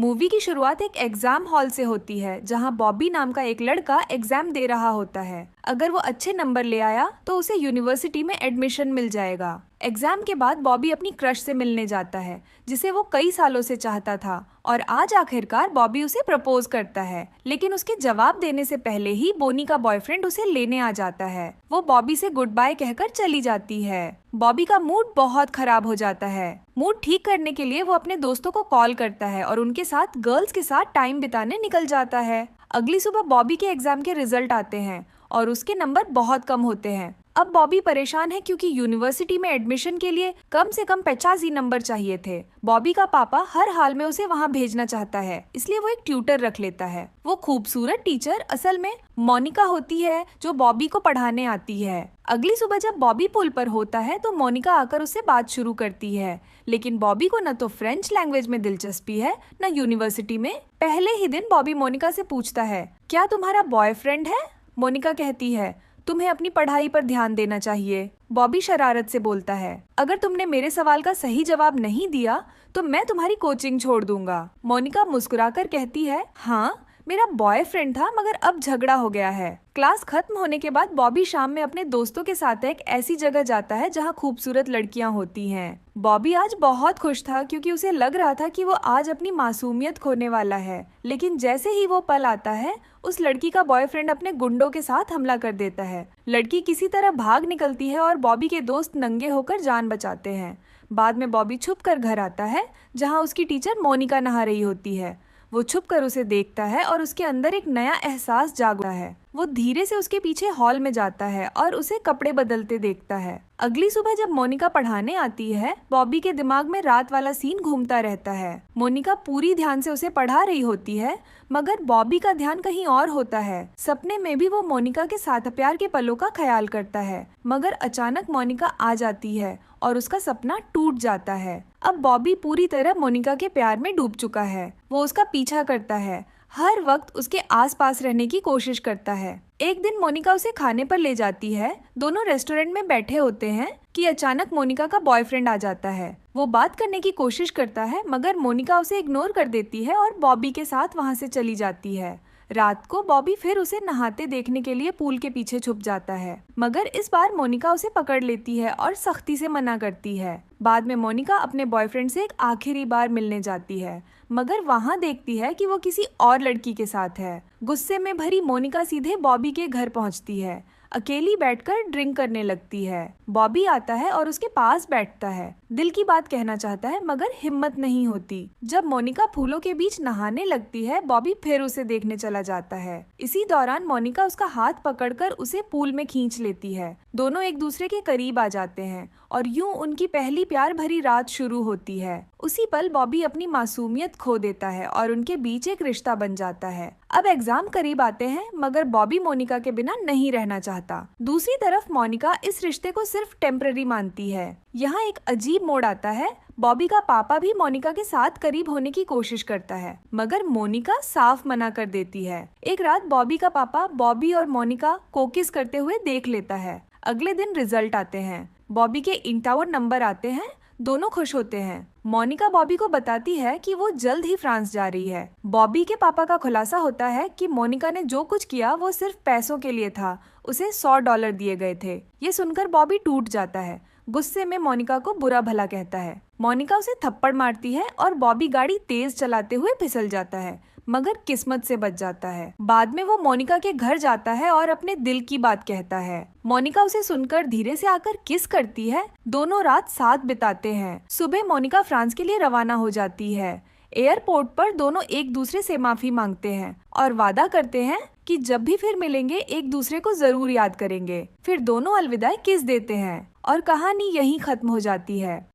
Movie की शुरुआत एक एग्जाम हॉल से होती है जहां बॉबी नाम का एक लड़का एग्जाम दे रहा होता है। अगर वो अच्छे नंबर ले आया तो उसे यूनिवर्सिटी में एडमिशन मिल जाएगा। एग्जाम के बाद बॉबी अपनी क्रश से मिलने जाता है जिसे वो कई सालों से चाहता था और आज आखिरकार बॉबी उसे प्रपोज करता है। लेकिन उसके जवाब देने से पहले ही बोनी का बॉयफ्रेंड उसे लेने आ जाता है। वो बॉबी से गुड बाय कहकर चली जाती है। बॉबी का मूड बहुत खराब हो जाता है। मूड ठीक करने के लिए वो अपने दोस्तों को कॉल करता है और उनके साथ गर्ल्स के साथ टाइम बिताने निकल जाता है। अगली सुबह बॉबी के एग्जाम के रिजल्ट आते हैं और उसके नंबर बहुत कम होते हैं। अब बॉबी परेशान है क्योंकि यूनिवर्सिटी में एडमिशन के लिए कम से कम 85 ही नंबर चाहिए थे। बॉबी का पापा हर हाल में उसे वहां भेजना चाहता है, इसलिए वो एक ट्यूटर रख लेता है। वो खूबसूरत टीचर असल में मोनिका होती है जो बॉबी को पढ़ाने आती है। अगली सुबह जब बॉबी पुल पर होता है तो मोनिका आकर उससे बात शुरू करती है, लेकिन बॉबी को न तो फ्रेंच लैंग्वेज में दिलचस्पी है न यूनिवर्सिटी में। पहले ही दिन बॉबी मोनिका से पूछता है, क्या तुम्हारा बॉयफ्रेंड है? मोनिका कहती है, तुम्हें अपनी पढ़ाई पर ध्यान देना चाहिए। बॉबी शरारत से बोलता है, अगर तुमने मेरे सवाल का सही जवाब नहीं दिया तो मैं तुम्हारी कोचिंग छोड़ दूंगा। मोनिका मुस्कुराकर कहती है, हाँ मेरा बॉयफ्रेंड था मगर अब झगड़ा हो गया है। क्लास खत्म होने के बाद बॉबी शाम में अपने दोस्तों के साथ एक ऐसी जगह जाता है जहाँ खूबसूरत लड़कियाँ होती हैं। बॉबी आज बहुत खुश था क्योंकि उसे लग रहा था कि वो आज अपनी मासूमियत खोने वाला है। लेकिन जैसे ही वो पल आता है उस लड़की का बॉयफ्रेंड अपने गुंडों के साथ हमला कर देता है। लड़की किसी तरह भाग निकलती है और बॉबी के दोस्त नंगे होकर जान बचाते हैं। बाद में बॉबी छुप कर घर आता है जहाँ उसकी टीचर मोनिका नहा रही होती है। वो छुप कर उसे देखता है और उसके अंदर एक नया एहसास जागता है। वो धीरे से उसके पीछे हॉल में जाता है और उसे कपड़े बदलते देखता है। अगली सुबह जब मोनिका पढ़ाने आती है, बॉबी के दिमाग में रात वाला सीन घूमता रहता है। मोनिका पूरी ध्यान से उसे पढ़ा रही होती है मगर बॉबी का ध्यान कहीं और होता है। सपने में भी वो मोनिका के साथ प्यार के पलों का ख्याल करता है मगर अचानक मोनिका आ जाती है और उसका सपना टूट जाता है। अब बॉबी पूरी तरह मोनिका के प्यार में डूब चुका है। वो उसका पीछा करता है, हर वक्त उसके आसपास रहने की कोशिश करता है। एक दिन मोनिका उसे खाने पर ले जाती है। दोनों रेस्टोरेंट में बैठे होते हैं कि अचानक मोनिका का बॉयफ्रेंड आ जाता है। वो बात करने की कोशिश करता है मगर मोनिका उसे इग्नोर कर देती है और बॉबी के साथ वहां से चली जाती है। रात को बॉबी फिर उसे नहाते देखने के लिए पूल के पीछे छुप जाता है मगर इस बार मोनिका उसे पकड़ लेती है और सख्ती से मना करती है। बाद में मोनिका अपने बॉयफ्रेंड से एक आखिरी बार मिलने जाती है मगर वहाँ देखती है कि वो किसी और लड़की के साथ है। गुस्से में भरी मोनिका सीधे बॉबी के घर पहुँचती है। अकेली बैठकर ड्रिंक करने लगती है। बॉबी आता है और उसके पास बैठता है। दिल की बात कहना चाहता है मगर हिम्मत नहीं होती। जब मोनिका फूलों के बीच नहाने लगती है, बॉबी फिर उसे देखने चला जाता है। इसी दौरान मोनिका उसका हाथ पकड़कर उसे पूल में खींच लेती है। दोनों एक दूसरे के करीब आ जाते हैं और यूं उनकी पहली प्यार भरी रात शुरू होती है। उसी पल बॉबी अपनी मासूमियत खो देता है और उनके बीच एक रिश्ता बन जाता है। अब एग्जाम करीब आते हैं मगर बॉबी मोनिका के बिना नहीं रहना चाहता। दूसरी तरफ मोनिका इस रिश्ते को सिर्फ टेम्पररी मानती है। यहाँ एक अजीब मोड़ आता है। बॉबी का पापा भी मोनिका के साथ करीब होने की कोशिश करता है मगर मोनिका साफ मना कर देती है। एक रात बॉबी का पापा बॉबी और मोनिका को किस करते हुए देख लेता है। अगले दिन रिजल्ट आते हैं। बॉबी के इंटरव्यू नंबर आते हैं। दोनों खुश होते हैं। मोनिका बॉबी को बताती है कि वो जल्द ही फ्रांस जा रही है। बॉबी के पापा का खुलासा होता है कि मोनिका ने जो कुछ किया वो सिर्फ पैसों के लिए था। उसे $100 दिए गए थे। ये सुनकर बॉबी टूट जाता है। गुस्से में मोनिका को बुरा भला कहता है। मोनिका उसे थप्पड़ मारती है और बॉबी गाड़ी तेज चलाते हुए फिसल जाता है मगर किस्मत से बच जाता है। बाद में वो मोनिका के घर जाता है और अपने दिल की बात कहता है। मोनिका उसे सुनकर धीरे से आकर किस करती है। दोनों रात साथ बिताते हैं। सुबह मोनिका फ्रांस के लिए रवाना हो जाती है। एयरपोर्ट पर दोनों एक दूसरे से माफी मांगते हैं और वादा करते हैं कि जब भी फिर मिलेंगे एक दूसरे को जरूर याद करेंगे। फिर दोनों अलविदा किस देते हैं और कहानी यहीं खत्म हो जाती है।